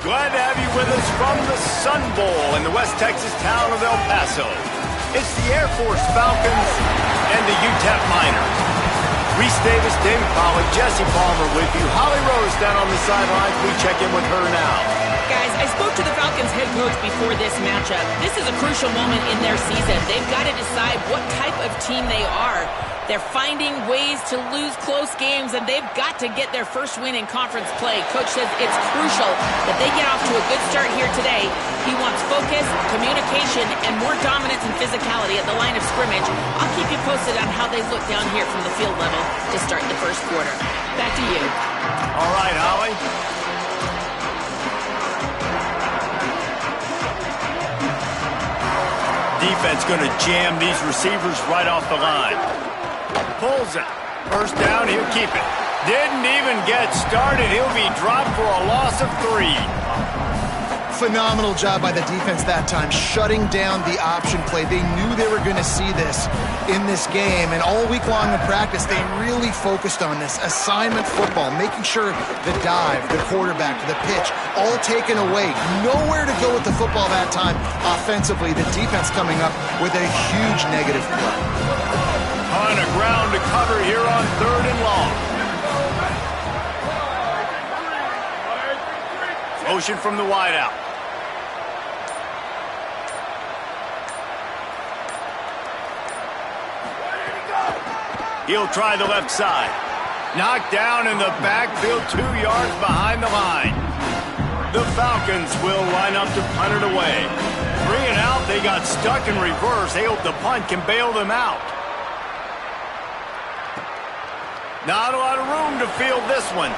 Glad to have you with us from the Sun Bowl in the West Texas town of El Paso. It's the Air Force Falcons and the UTEP Miners. Reese Davis, David Pollack, Jesse Palmer with you. Holly Rose down on the sidelines. We check in with her now. Guys, I spoke to the Falcons head coach before this matchup. This is a crucial moment in their season. They've got to decide what type of team they are. They're finding ways to lose close games, and they've got to get their first win in conference play. Coach says it's crucial that they get off to a good start here today. He wants focus, communication, and more dominance and physicality at the line of scrimmage. I'll keep you posted on how they look down here from the field level to start the first quarter. Back to you. All right, Holly. Defense going to jam these receivers right off the line. Pulls it. First down, he'll keep it. Didn't even get started. He'll be dropped for a loss of 3. Phenomenal job by the defense that time, shutting down the option play. They knew they were going to see this in this game, and all week long in practice, they really focused on this assignment football, making sure the dive, the quarterback, the pitch, all taken away. Nowhere to go with the football that time offensively. The defense coming up with a huge negative play. On a ground to cover here on 3rd and long. Motion from the wideout. He'll try the left side. Knocked down in the backfield, 2 yards behind the line. The Falcons will line up to punt it away. 3 and out, they got stuck in reverse. They hope the punt can bail them out. Not a lot of room to field this one.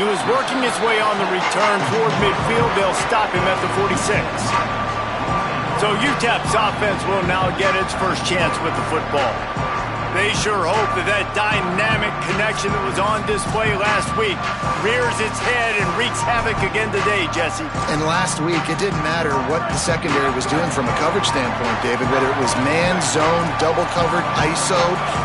He was working his way on the return toward midfield. They'll stop him at the 46. So UTEP's offense will now get its first chance with the football. They sure hope that dynamic connection that was on display last week rears its head and wreaks havoc again today, Jesse. And last week, it didn't matter what the secondary was doing from a coverage standpoint, David, whether it was man, zone, double covered, ISO.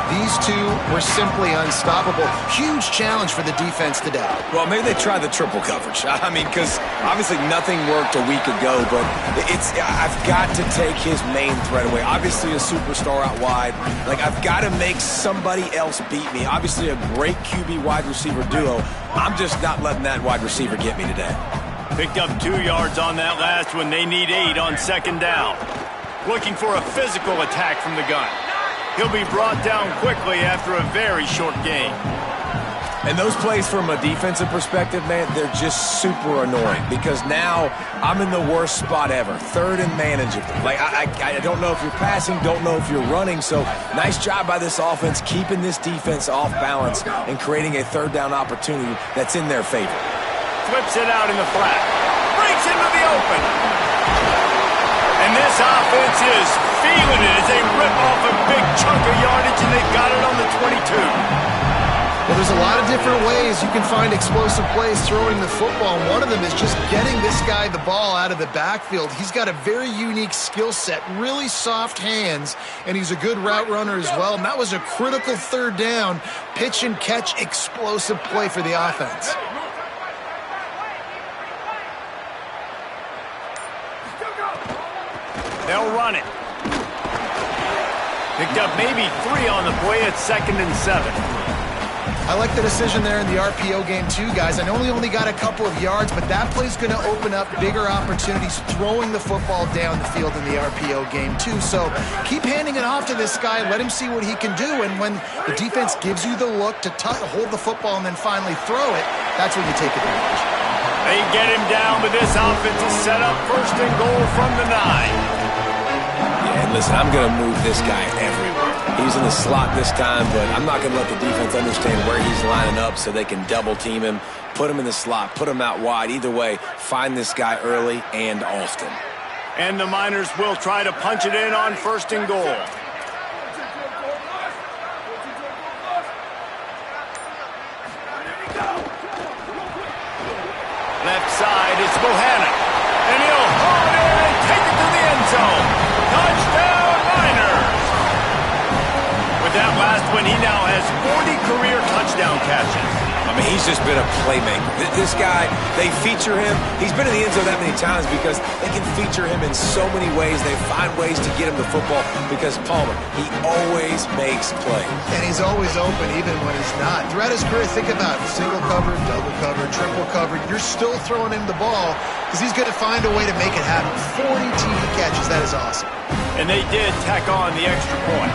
These two were simply unstoppable. Huge challenge for the defense today. Well, maybe they tried the triple coverage. I mean, because obviously nothing worked a week ago, but I've got to take his main threat away. Obviously a superstar out wide. Like, I've got to make somebody else beat me. Obviously a great QB wide receiver duo. I'm just not letting that wide receiver get me today. Picked up 2 yards on that last one. They need 8 on 2nd down. Looking for a physical attack from the gun. He'll be brought down quickly after a very short game. And those plays from a defensive perspective, man, they're just super annoying because now I'm in the worst spot ever. 3rd and manageable. Like, I don't know if you're passing, don't know if you're running. So nice job by this offense keeping this defense off balance and creating a 3rd down opportunity that's in their favor. Flips it out in the flat. Breaks into the open. And this offense is feeling it as they rip off a big chunk of yardage, and they've got it on the 22. Well, there's a lot of different ways you can find explosive plays throwing the football. One of them is just getting this guy the ball out of the backfield. He's got a very unique skill set, really soft hands, and he's a good route runner as well. And that was a critical 3rd down, pitch and catch, explosive play for the offense. They'll run it. Picked up maybe 3 on the play at 2nd and 7. I like the decision there in the RPO game too, guys. I know he only got a couple of yards, but that play's going to open up bigger opportunities throwing the football down the field in the RPO game too. So keep handing it off to this guy. Let him see what he can do. And when the defense gives you the look to hold the football and then finally throw it, that's when you take advantage. They get him down, but this offense is set up 1st and goal from the 9. Yeah, and listen, I'm going to move this guy everywhere. He's in the slot this time, but I'm not going to let the defense understand where he's lining up so they can double team him, put him in the slot, put him out wide. Either way, find this guy early and often. And the Miners will try to punch it in on 1st and goal. Left side, it's Bohanna. And he'll haul it in and take it to the end zone. Touchdown, Miners! has 40 career touchdown catches. I mean, he's just been a playmaker. This guy, they feature him. He's been in the end zone that many times because they can feature him in so many ways. They find ways to get him the football because Palmer, he always makes plays. And he's always open even when he's not. Throughout his career, think about it. Single covered, double covered, triple covered. You're still throwing him the ball because he's going to find a way to make it happen. 40 TD catches. That is awesome. And they did tack on the extra point.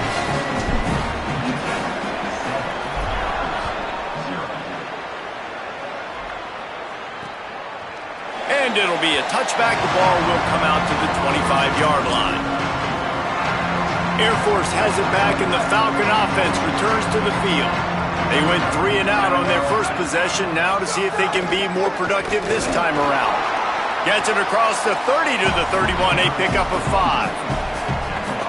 And it'll be a touchback. The ball will come out to the 25-yard line. Air Force has it back, and the Falcon offense returns to the field. They went 3 and out on their first possession, now to see if they can be more productive this time around. Gets it across the 30 to the 31, a pickup of 5.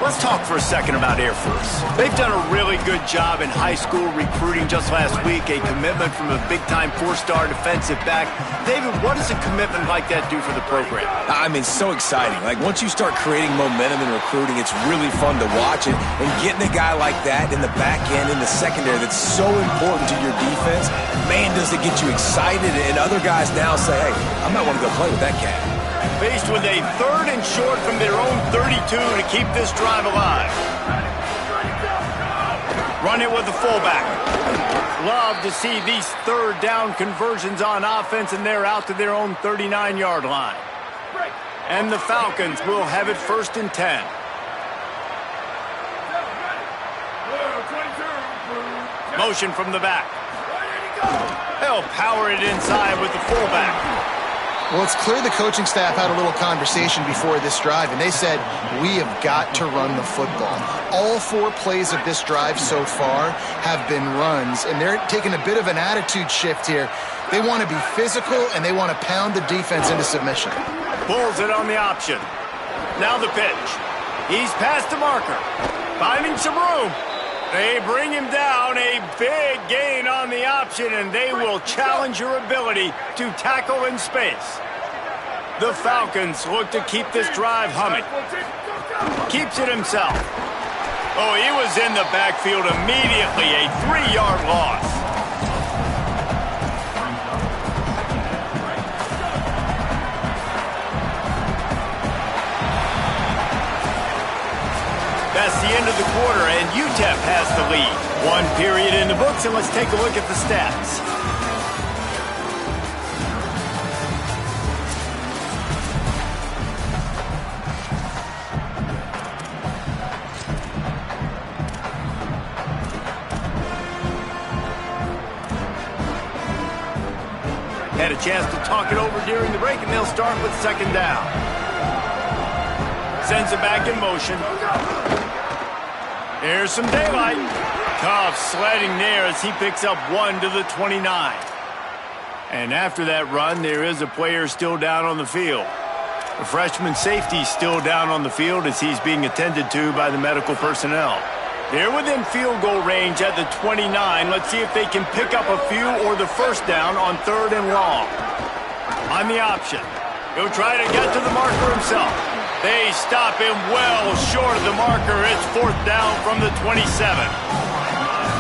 Let's talk for a second about Air Force. They've done a really good job in high school recruiting just last week, a commitment from a big-time 4-star defensive back. David, what does a commitment like that do for the program? I mean, so exciting. Like, once you start creating momentum in recruiting, it's really fun to watch it. And getting a guy like that in the back end, in the secondary, that's so important to your defense, man, does it get you excited. And other guys now say, hey, I might want to go play with that cat. Faced with a 3rd and short from their own 32 to keep this drive alive. Run it with the fullback. Love to see these 3rd down conversions on offense, and they're out to their own 39-yard line. And the Falcons will have it 1st and 10. Motion from the back. They'll power it inside with the fullback. Well, it's clear the coaching staff had a little conversation before this drive, and they said, we have got to run the football. All 4 plays of this drive so far have been runs, and they're taking a bit of an attitude shift here. They want to be physical, and they want to pound the defense into submission. Pulls it on the option. Now the pitch. He's past the marker. Finding some room. They bring him down, a big gain on the option, and they will challenge your ability to tackle in space. The Falcons look to keep this drive humming. Keeps it himself. Oh, he was in the backfield immediately, a 3-yard loss. That's the end of the quarter, and UTEP has the lead. 1 period in the books, and let's take a look at the stats. Had a chance to talk it over during the break, and they'll start with 2nd down. Sends it back in motion. There's some daylight. Tough sledding there as he picks up 1 to the 29. And after that run, there is a player still down on the field. The freshman safety still down on the field as he's being attended to by the medical personnel. They're within field goal range at the 29. Let's see if they can pick up a few or the 1st down on 3rd and long. On the option. He'll try to get to the marker himself. They stop him well short of the marker. It's 4th down from the 27.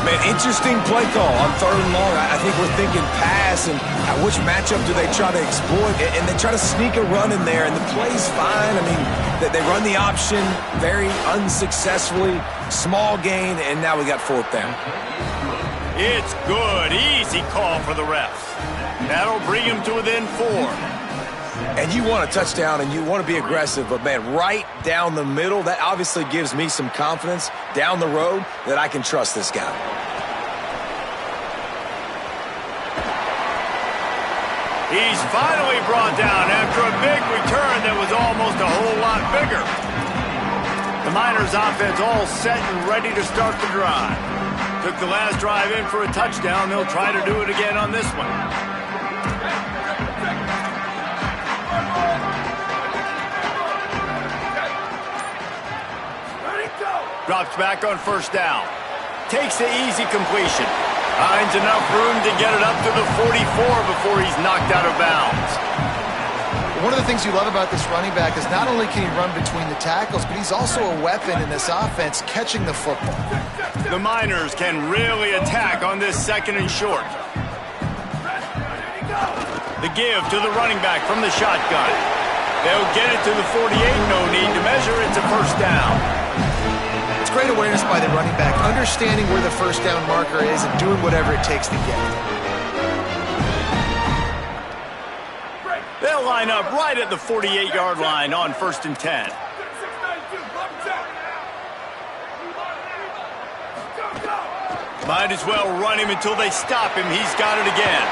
Man, interesting play call on 3rd and long. I think we're thinking pass and which matchup do they try to exploit. And they try to sneak a run in there, and the play's fine. I mean, they run the option very unsuccessfully. Small gain, and now we got 4th down. It's good. Easy call for the refs. That'll bring him to within 4. And you want a touchdown, and you want to be aggressive, but, man, right down the middle, that obviously gives me some confidence down the road that I can trust this guy. He's finally brought down after a big return that was almost a whole lot bigger. The Miners offense all set and ready to start the drive. Took the last drive in for a touchdown. They'll try to do it again on this one. Drops back on 1st down. Takes the easy completion. Finds enough room to get it up to the 44 before he's knocked out of bounds. One of the things you love about this running back is not only can he run between the tackles, but he's also a weapon in this offense catching the football. The Miners can really attack on this 2nd and short. The give to the running back from the shotgun. They'll get it to the 48, no need to measure, it's a first down. It's great awareness by the running back, understanding where the first down marker is and doing whatever it takes to get it. They'll line up right at the 48-yard line on 1st and 10. Might as well run him until they stop him. He's got it again.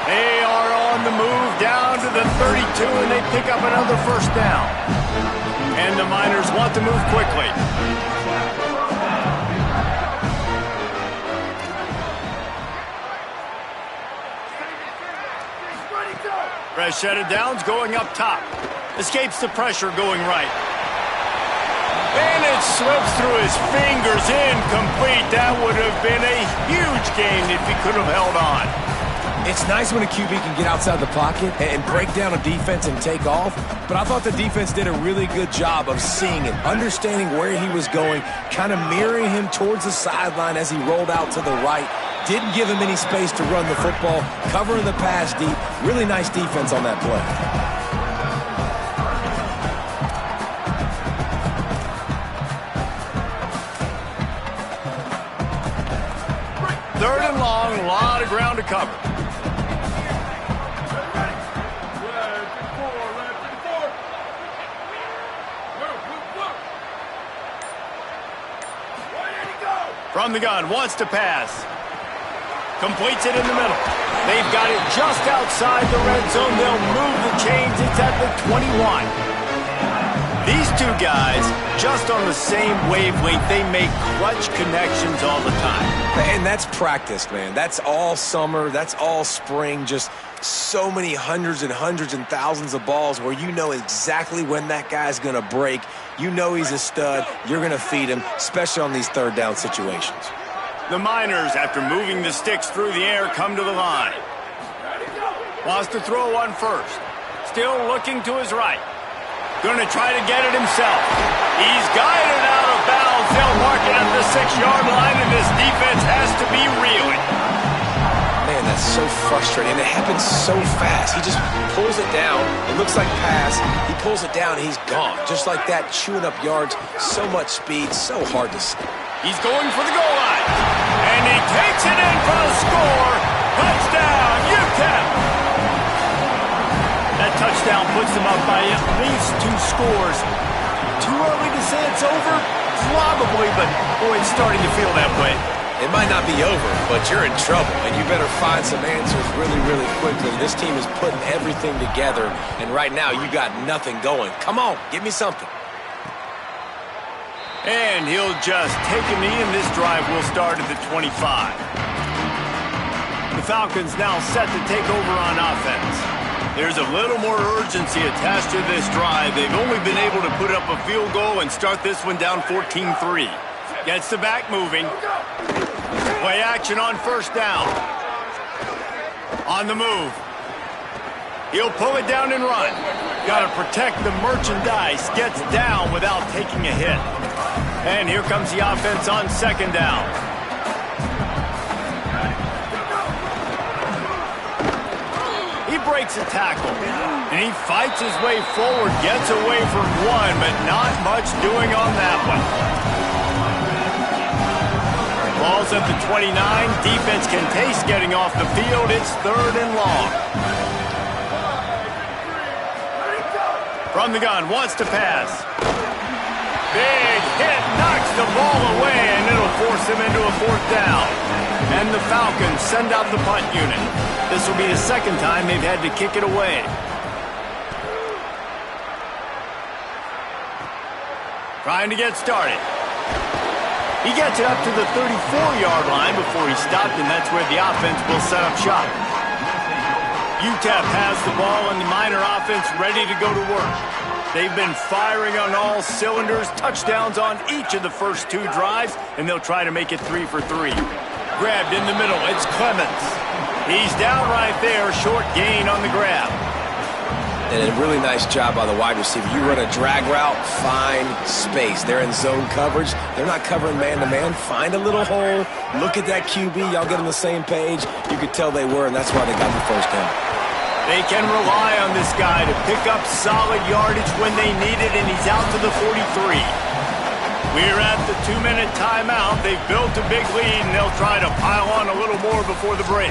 They are on the move down to the 32, and they pick up another first down. And the Miners want to move quickly. Fresh set of downs going up top. Escapes the pressure going right. And it slips through his fingers, incomplete. That would have been a huge gain if he could have held on. It's nice when a QB can get outside the pocket and break down a defense and take off, but I thought the defense did a really good job of seeing it, understanding where he was going, kind of mirroring him towards the sideline as he rolled out to the right. Didn't give him any space to run the football, covering the pass deep. Really nice defense on that play. 3rd and long, a lot of ground to cover. From the gun, wants to pass. Completes it in the middle. They've got it just outside the red zone. They'll move the chains. It's at the 21. These two guys, just on the same wavelength, they make clutch connections all the time. And that's practice, man. That's all summer. That's all spring. Just so many hundreds and thousands of balls where you know exactly when that guy's going to break. You know he's a stud. You're going to feed him, especially on these 3rd down situations. The Miners, after moving the sticks through the air, come to the line. Wants to throw on first. Still looking to his right. Going to try to get it himself. He's guided out of bounds. They'll mark it at the 6-yard line, and this defense has to be reeling. Man, that's so frustrating. It happens so fast. He just pulls it down. It looks like pass. He pulls it down, and he's gone. Just like that, chewing up yards. So much speed, so hard to see. He's going for the goal line. And he takes it in for the score. Touchdown, UTEP. That touchdown puts them up by at least 2 scores. Too early to say it's over? Probably, but boy, it's starting to feel that way. It might not be over, but you're in trouble, and you better find some answers really, really quickly. This team is putting everything together, and right now you got nothing going. Come on, give me something. And he'll just take a knee, and this drive will start at the 25. The Falcons now set to take over on offense. There's a little more urgency attached to this drive. They've only been able to put up a field goal and start this one down 14-3. Gets the back moving. Play action on 1st down. On the move. He'll pull it down and run. Got to protect the merchandise. Gets down without taking a hit. And here comes the offense on 2nd down. He breaks a tackle, and he fights his way forward, gets away from one, but not much doing on that one. Ball's at the 29. Defense can taste getting off the field. It's 3rd and long. From the gun, wants to pass. Big hit, knocks the ball away, and it'll force him into a 4th down. And the Falcons send out the punt unit. This will be the 2nd time they've had to kick it away. Trying to get started. He gets it up to the 34-yard line before he stopped, and that's where the offense will set up shop. UTEP has the ball, and the Miner offense ready to go to work. They've been firing on all cylinders, touchdowns on each of the first 2 drives, and they'll try to make it 3 for 3. Grabbed in the middle, it's Clements. He's down right there, short gain on the grab. And a really nice job by the wide receiver. You run a drag route, find space. They're in zone coverage. They're not covering man-to-man. Find a little hole. Look at that QB. Y'all get on the same page. You could tell they were, and that's why they got the first down. They can rely on this guy to pick up solid yardage when they need it, and he's out to the 43. We're at the 2-minute timeout. They've built a big lead, and they'll try to pile on a little more before the break.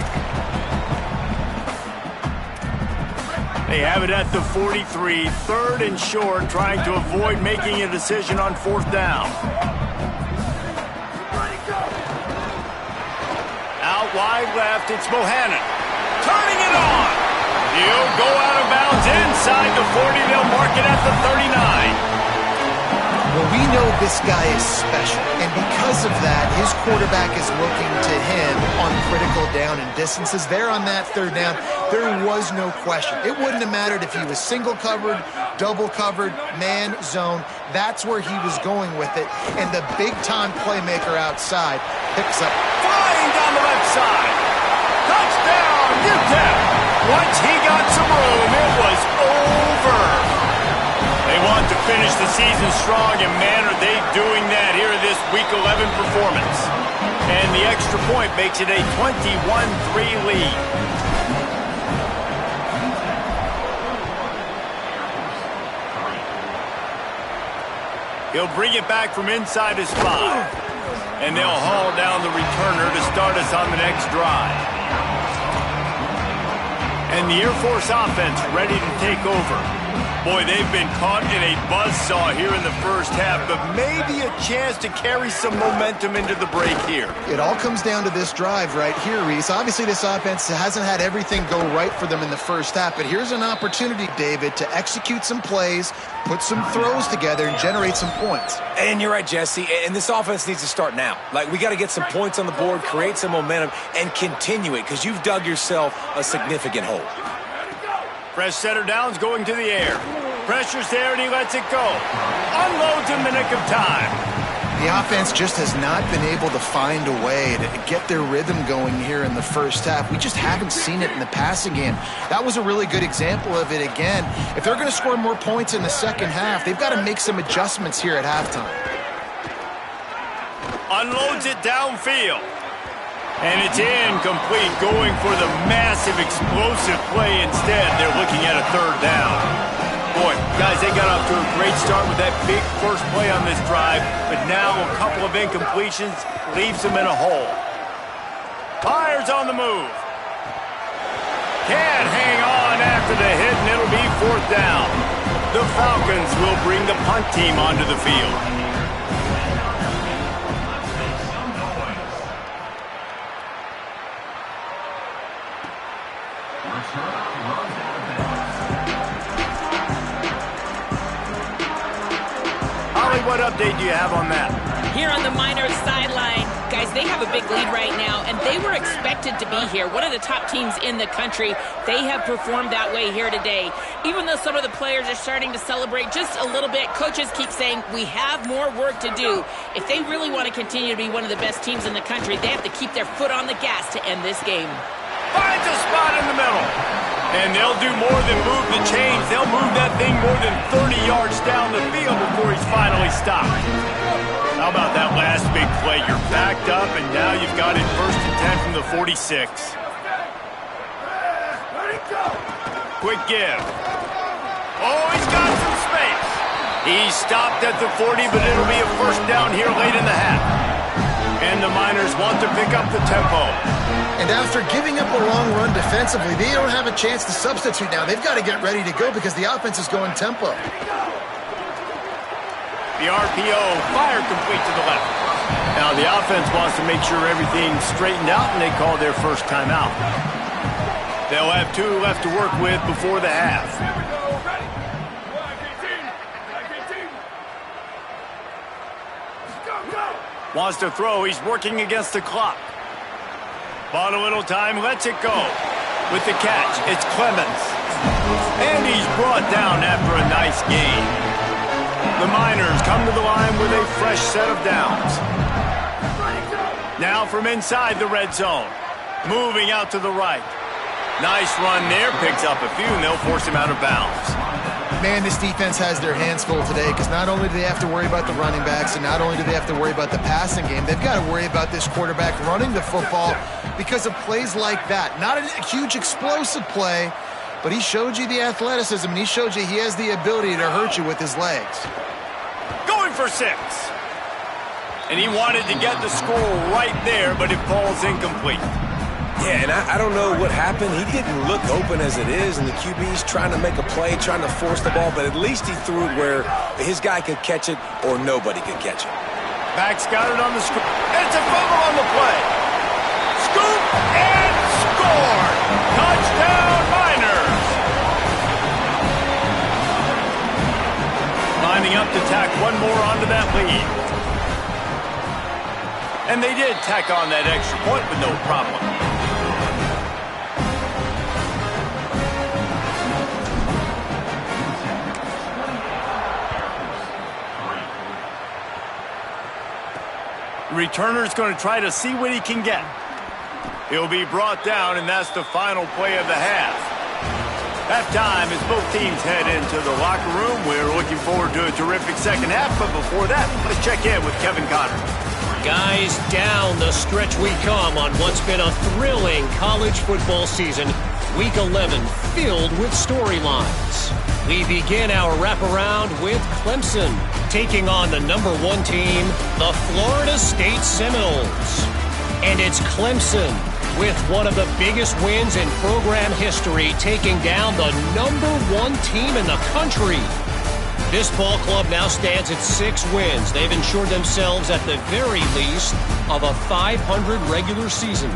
They have it at the 43, 3rd and short, trying to avoid making a decision on 4th down. Out wide left, it's Bohannon. Turning it on. He'll go out of bounds inside the 40. They'll mark it at the 39. Well, we know this guy is special, and because of that, his quarterback is looking to him on critical down and distances. There on that 3rd down, there was no question. It wouldn't have mattered if he was single covered, double covered, man, zone. That's where he was going with it, and the big-time playmaker outside picks up. Flying down the left side. Touchdown, UTEP. Once he got some room, it was over. They want to finish the season strong, and man, are they doing that here in this Week 11 performance. And the extra point makes it a 21-3 lead. He'll bring it back from inside his 5. And they'll haul down the returner to start us on the next drive. And the Air Force offense ready to take over. Boy, they've been caught in a buzzsaw here in the first half, but maybe a chance to carry some momentum into the break here. It all comes down to this drive right here, Reese. Obviously, this offense hasn't had everything go right for them in the first half, but here's an opportunity, David, to execute some plays, put some throws together, and generate some points. And you're right, Jesse, and this offense needs to start now. Like, we got to get some points on the board, create some momentum, and continue it, because you've dug yourself a significant hole. Fresh setter downs going to the air. Pressure's there, and he lets it go. Unloads in the nick of time. The offense just has not been able to find a way to get their rhythm going here in the first half. We just haven't seen it in the passing game. That was a really good example of it again. If they're going to score more points in the second half, they've got to make some adjustments here at halftime. Unloads it downfield. And it's incomplete, going for the massive explosive play instead. They're looking at a 3rd down. Boy, guys, they got off to a great start with that big first play on this drive, but now a couple of incompletions leaves them in a hole. Fires on the move. Can't hang on after the hit, and it'll be 4th down. The Falcons will bring the punt team onto the field. Holly, what update do you have on that? Here on the Miners sideline, guys, they have a big lead right now, and they were expected to be here. One of the top teams in the country. They have performed that way here today. Even though some of the players are starting to celebrate just a little bit, coaches keep saying, we have more work to do. If they really want to continue to be one of the best teams in the country, they have to keep their foot on the gas to end this game. Finds a spot in the middle. And they'll do more than move the chains. They'll move that thing more than 30 yards down the field before he's finally stopped. How about that last big play? You're backed up, and now you've got it 1st and 10 from the 46. Quick give. Oh, he's got some space. He stopped at the 40, but it'll be a 1st down here late in the half. And the Miners want to pick up the tempo. And after giving up a long run defensively, they don't have a chance to substitute now. They've got to get ready to go because the offense is going tempo. The RPO, fire complete to the left. Now the offense wants to make sure everything's straightened out, and they call their first timeout. They'll have 2 left to work with before the half. Wants to throw, he's working against the clock. Bought a little time, lets it go. With the catch, it's Clemens. And he's brought down after a nice gain. The Miners come to the line with a fresh set of downs. Now from inside the red zone. Moving out to the right. Nice run there, picks up a few, and they'll force him out of bounds. Man, this defense has their hands full today because not only do they have to worry about the running backs and not only do they have to worry about the passing game, they've got to worry about this quarterback running the football because of plays like that. Not a huge explosive play, but he showed you the athleticism, and he showed you he has the ability to hurt you with his legs. Going for 6. And he wanted to get the score right there, but it falls incomplete. Yeah, and I don't know what happened. He didn't look open as it is, and the QB's trying to make a play, trying to force the ball, but at least he threw it where his guy could catch it or nobody could catch it. Back's got it on the scoop. It's a fumble on the play. Scoop and score. Touchdown, Miners. Lining up to tack one more onto that lead. And they did tack on that extra point with no problem. Returner's going to try to see what he can get. He'll be brought down, and that's the final play of the half. Halftime as both teams head into the locker room. We're looking forward to a terrific second half, but before that, let's check in with Kevin Connor. Guys, down the stretch we come on what's been a thrilling college football season. Week 11 filled with storylines. We begin our wraparound with Clemson taking on the number 1 team, the Florida State Seminoles. And it's Clemson with one of the biggest wins in program history, taking down the number 1 team in the country. This ball club now stands at 6 wins. They've ensured themselves at the very least of a 500 regular season.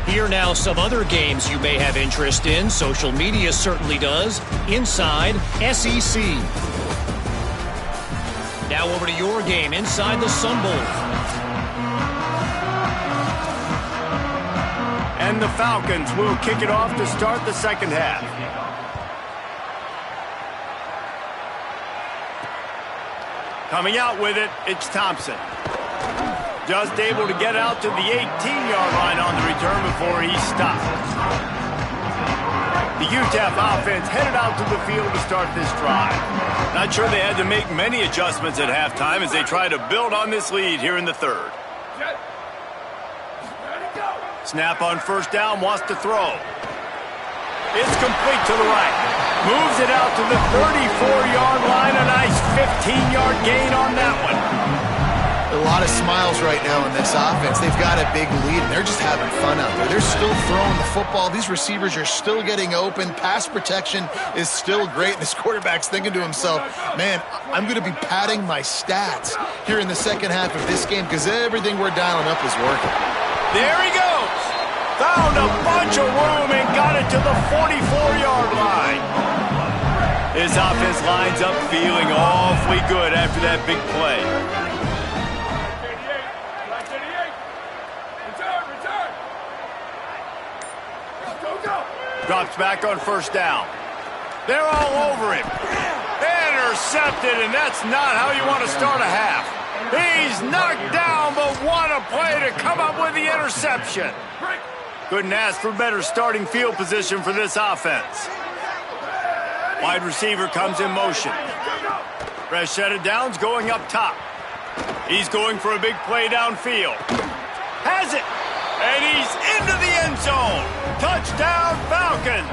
Here now some other games you may have interest in. Social media certainly does. Inside SEC. Now over to your game inside the Sun Bowl. And the Falcons will kick it off to start the second half. Coming out with it, it's Thompson. Just able to get out to the 18-yard line on the return before he stopped. The UTEP offense headed out to the field to start this drive. Not sure they had to make many adjustments at halftime as they try to build on this lead here in the third. Snap on first down, wants to throw. It's complete to the right. Moves it out to the 34-yard line. A nice 15-yard gain on that one. A lot of smiles right now in this offense. They've got a big lead, and they're just having fun out there. They're still throwing the football. These receivers are still getting open. Pass protection is still great. And this quarterback's thinking to himself, man, I'm going to be padding my stats here in the second half of this game because everything we're dialing up is working. There he goes. Found a bunch of room and got it to the 44-yard line. His offense lines up feeling awfully good after that big play. Drops back on first down. They're all over him. Intercepted, and that's not how you want to start a half. He's knocked down, but what a play to come up with the interception. Couldn't ask for better starting field position for this offense. Wide receiver comes in motion. Fresh set of downs going up top. He's going for a big play downfield. Has it! And he's into the end zone. Touchdown, Falcons.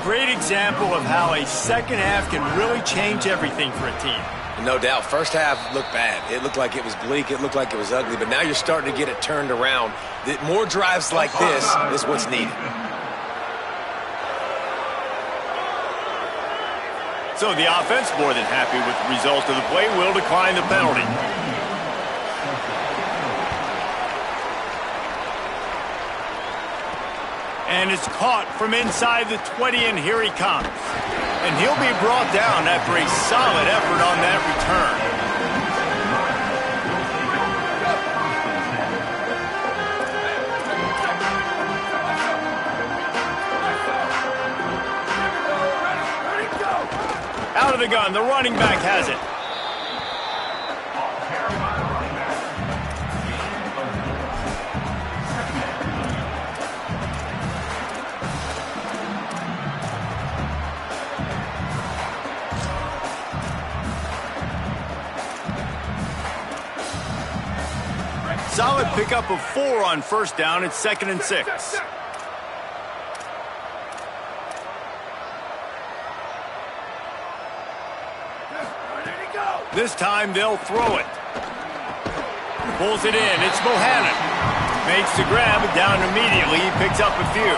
Great example of how a second half can really change everything for a team. No doubt. First half looked bad. It looked like it was bleak. It looked like it was ugly. But now you're starting to get it turned around. More drives like this is what's needed. So the offense, more than happy with the result of the play, will decline the penalty. And it's caught from inside the 20, and here he comes. And he'll be brought down after a solid effort on that return. Out of the gun, the running back has it. solid pickup of 4 on first down. It's 2nd and 6. This time they'll throw it. Pulls it in. It's Bohannon. Makes the grab, down immediately. He picks up a few.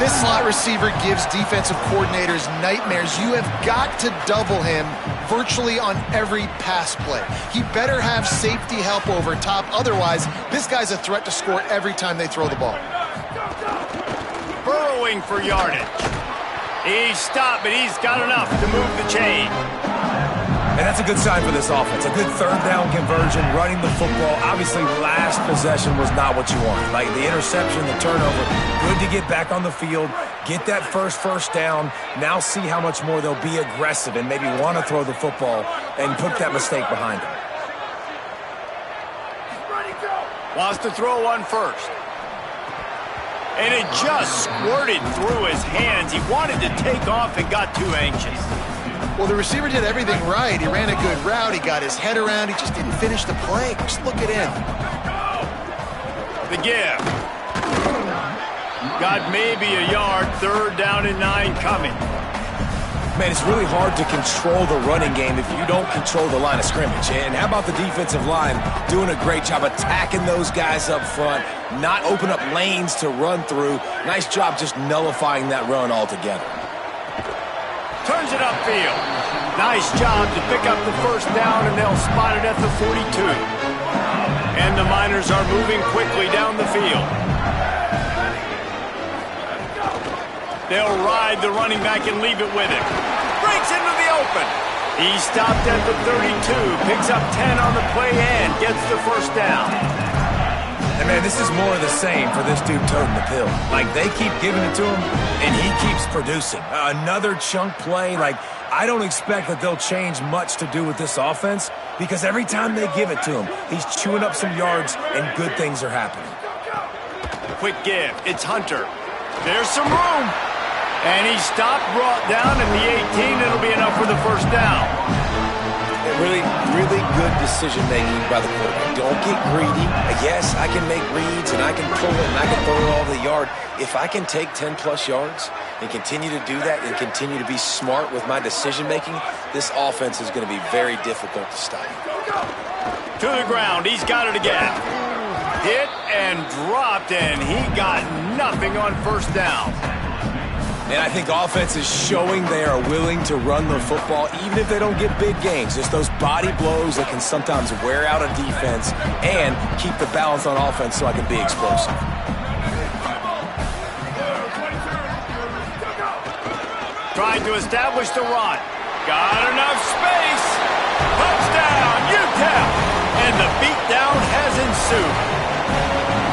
This slot receiver gives defensive coordinators nightmares. You have got to double him virtually on every pass play. He better have safety help over top. Otherwise, this guy's a threat to score every time they throw the ball. Burrowing for yardage. He's stopped, but he's got enough to move the chain. And that's a good sign for this offense. A good third down conversion, running the football. Obviously, last possession was not what you wanted. Like the interception, the turnover. Good to get back on the field, get that first down. Now see how much more they'll be aggressive and maybe want to throw the football and put that mistake behind them. Wants to throw on first. And it just squirted through his hands. He wanted to take off and got too anxious. Well, the receiver did everything right. He ran a good route. He got his head around. He just didn't finish the play. Just look at him. The give. Got maybe a yard. 3rd down and 9 coming. Man, it's really hard to control the running game if you don't control the line of scrimmage. And how about the defensive line doing a great job attacking those guys up front, not open up lanes to run through. Nice job just nullifying that run altogether. Turns it upfield. Nice job to pick up the first down, and they'll spot it at the 42. And the Miners are moving quickly down the field. They'll ride the running back and leave it with him. Breaks into the open. He stopped at the 32, picks up 10 on the play and gets the first down. And man, this is more of the same for this dude toting the pill. Like, they keep giving it to him, and he keeps producing. Another chunk play. Like, I don't expect that they'll change much to do with this offense because every time they give it to him, he's chewing up some yards and good things are happening. Quick give. It's Hunter. There's some room. And he stopped, brought down in the 18. It'll be enough for the first down. Really, really good decision-making by the quarterback. Don't get greedy. Yes, I can make reads, and I can pull it, and I can throw it all over the yard. If I can take 10-plus yards and continue to do that and continue to be smart with my decision-making, this offense is going to be very difficult to stop. To the ground. He's got it again. Hit and dropped, and he got nothing on first down. And I think offense is showing they are willing to run the football, even if they don't get big gains. Just those body blows that can sometimes wear out a defense and keep the balance on offense so I can be explosive. Trying to establish the run. Got enough space. Touchdown, UTEP. And the beatdown has ensued.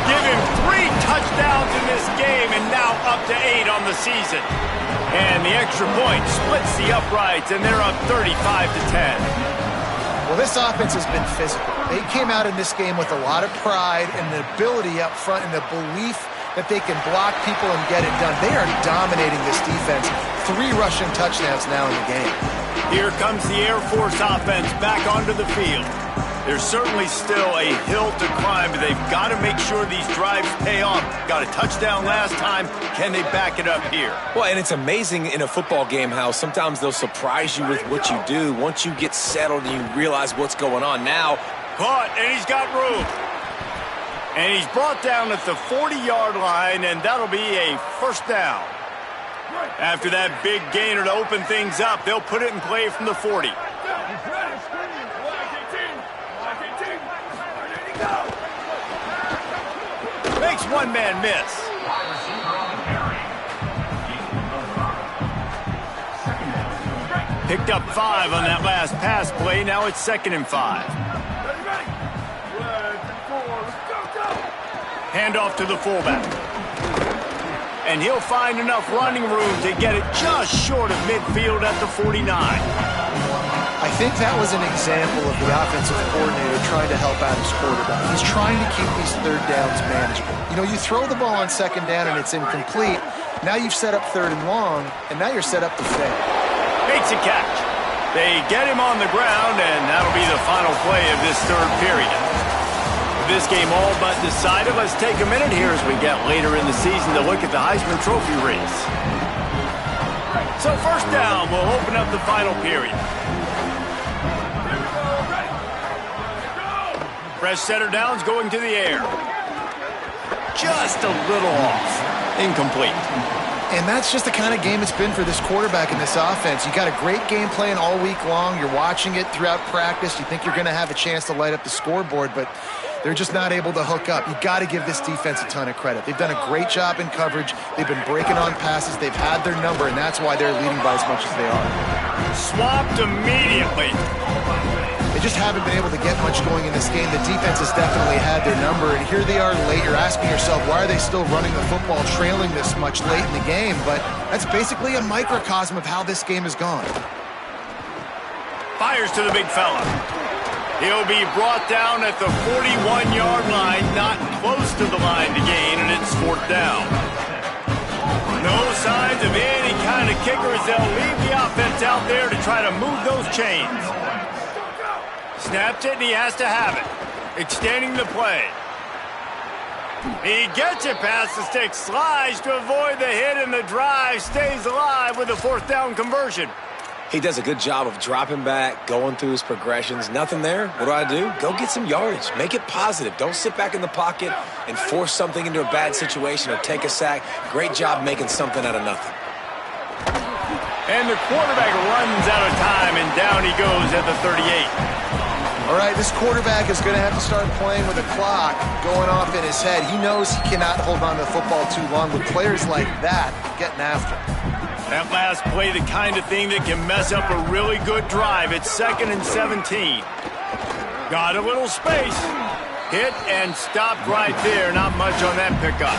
Give him 3 touchdowns in this game and now up to 8 on the season. And the extra point splits the uprights, and they're up 35-10. Well, this offense has been physical. They came out in this game with a lot of pride and the ability up front and the belief that they can block people and get it done. They are dominating this defense. 3 rushing touchdowns now in the game. Here comes the Air Force offense back onto the field. There's certainly still a hill to climb, but they've got to make sure these drives pay off. Got a touchdown last time. Can they back it up here? Well, and it's amazing in a football game how sometimes they'll surprise you with what you do. Once you get settled and you realize what's going on now. Caught, and he's got room. And he's brought down at the 40-yard line, and that'll be a first down. After that big gainer to open things up, they'll put it in play from the 40. Makes one man miss. Picked up 5 on that last pass play. Now it's 2nd and 5. Handoff to the fullback. And he'll find enough running room to get it just short of midfield at the 49. I think that was an example of the offensive coordinator trying to help out his quarterback. He's trying to keep these 3rd downs manageable. You know, you throw the ball on 2nd down and it's incomplete. Now you've set up 3rd and long, and now you're set up to fail. Makes a catch. They get him on the ground, and that'll be the final play of this 3rd period. this game all but decided. Let's take a minute here as we get later in the season to look at the Heisman Trophy race. So first down, we'll open up the final period. Fresh setter downs going to the air. Just a little off. Incomplete. And that's just the kind of game it's been for this quarterback in this offense. You got a great game plan all week long. You're watching it throughout practice. You think you're going to have a chance to light up the scoreboard, but they're just not able to hook up. You got to give this defense a ton of credit. They've done a great job in coverage. They've been breaking on passes. They've had their number, and that's why they're leading by as much as they are. Swapped immediately. They just haven't been able to get much going in this game. The defense has definitely had their number, and here they are late. You're asking yourself, why are they still running the football, trailing this much late in the game? But that's basically a microcosm of how this game has gone. Fires to the big fella. He'll be brought down at the 41-yard line, not close to the line to gain, and it's 4th down. No signs of any kind of kickers. They'll leave the offense out there to try to move those chains. Snaps it, and he has to have it. Extending the play. He gets it past the stick. Slides to avoid the hit, and the drive stays alive with a 4th down conversion. He does a good job of dropping back, going through his progressions. Nothing there. What do? Go get some yardage. Make it positive. Don't sit back in the pocket and force something into a bad situation or take a sack. Great job making something out of nothing. And the quarterback runs out of time, and down he goes at the 38. All right, this quarterback is going to have to start playing with a clock going off in his head. He knows he cannot hold on to the football too long with players like that getting after him. That last play, the kind of thing that can mess up a really good drive. It's 2nd and 17. Got a little space. Hit and stopped right there. Not much on that pickup.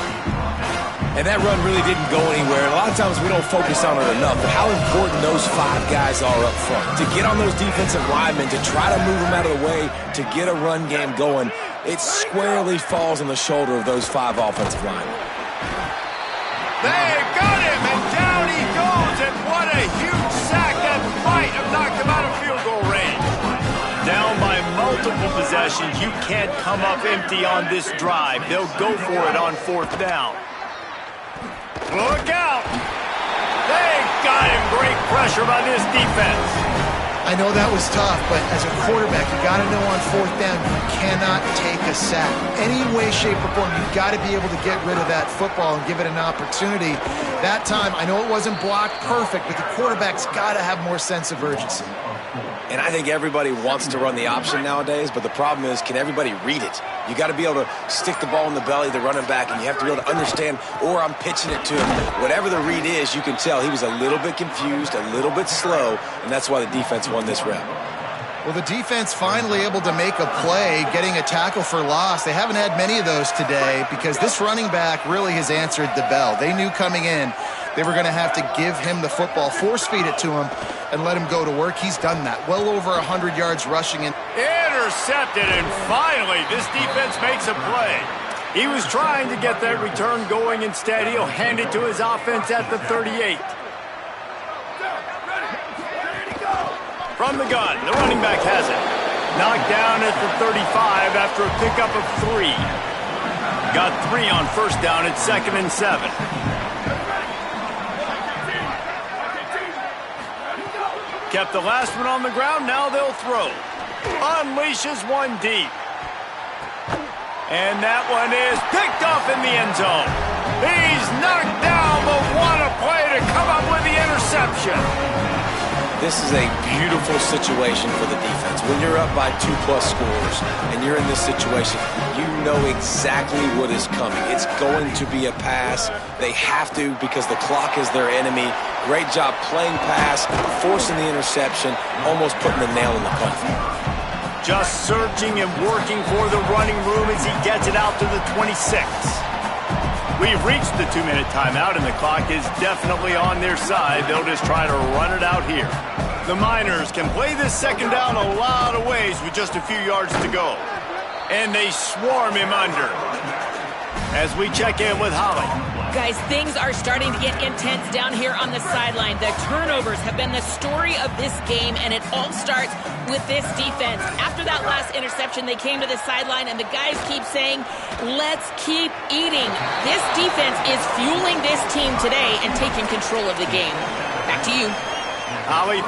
And that run really didn't go anywhere. And a lot of times we don't focus on it enough, but how important those 5 guys are up front. To get on those defensive linemen, to try to move them out of the way, to get a run game going, it squarely falls on the shoulder of those 5 offensive linemen. They've got him, and down he goes, and what a huge sack that might have knocked him out of field goal range. Down by multiple possessions, you can't come up empty on this drive. They'll go for it on 4th down. Look out! They got him. Great pressure by this defense. I know that was tough, but as a quarterback, you got to know on 4th down, you cannot take a sack. Any way, shape, or form, you've got to be able to get rid of that football and give it an opportunity. That time, I know it wasn't blocked perfect, but the quarterback's got to have more sense of urgency. And I think everybody wants to run the option nowadays, but the problem is, can everybody read it? You got to be able to stick the ball in the belly of the running back, and you have to be able to understand, or I'm pitching it to him. Whatever the read is, you can tell he was a little bit confused, a little bit slow, and that's why the defense won this rep. Well, the defense finally able to make a play, getting a tackle for loss. They haven't had many of those today because this running back really has answered the bell. They knew coming in they were going to have to give him the football, force feed it to him, and let him go to work. He's done that. Well over 100 yards rushing. Intercepted, and finally this defense makes a play. He was trying to get that return going. Instead, he'll hand it to his offense at the 38. From the gun, the running back has it. Knocked down at the 35 after a pickup of 3. Got 3 on 1st down at 2nd and 7. Kept the last one on the ground, now they'll throw. Unleashes one deep. And that one is picked off in the end zone. He's knocked down, but what a play to come up with the interception. This is a beautiful situation for the defense. When you're up by 2+ scores and you're in this situation, you know exactly what is coming. It's going to be a pass. They have to because the clock is their enemy. Great job playing pass, forcing the interception, almost putting the nail in the coffin. Just searching and working for the running room as he gets it out to the 26. We've reached the 2-minute timeout, and the clock is definitely on their side. They'll just try to run it out here. The Miners can play this 2nd down a lot of ways with just a few yards to go. And they swarm him under. As we check in with Holly. Guys, things are starting to get intense down here on the sideline. The turnovers have been the story of this game, and it all starts with this defense. After that last interception, they came to the sideline, and the guys keep saying, let's keep eating. This defense is fueling this team today and taking control of the game. Back to you. Holly,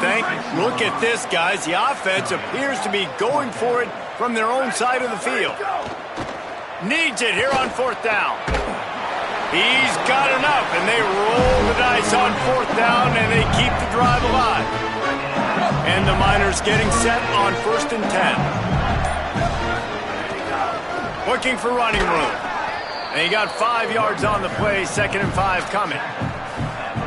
look at this, guys. The offense appears to be going for it from their own side of the field. Needs it here on 4th down. He's got enough, and they roll the dice on 4th down, and they keep the drive alive. And the Miners getting set on 1st and 10. Looking for running room. And he got 5 yards on the play, 2nd and 5 coming.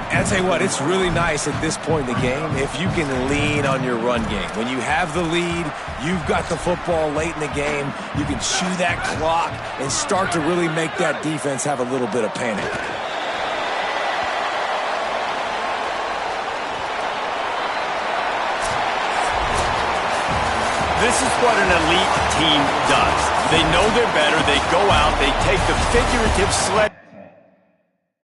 And I tell you what, it's really nice at this point in the game if you can lean on your run game. When you have the lead, you've got the football late in the game, you can chew that clock and start to really make that defense have a little bit of panic. This is what an elite team does. They know they're better, they go out, they take the figurative sled.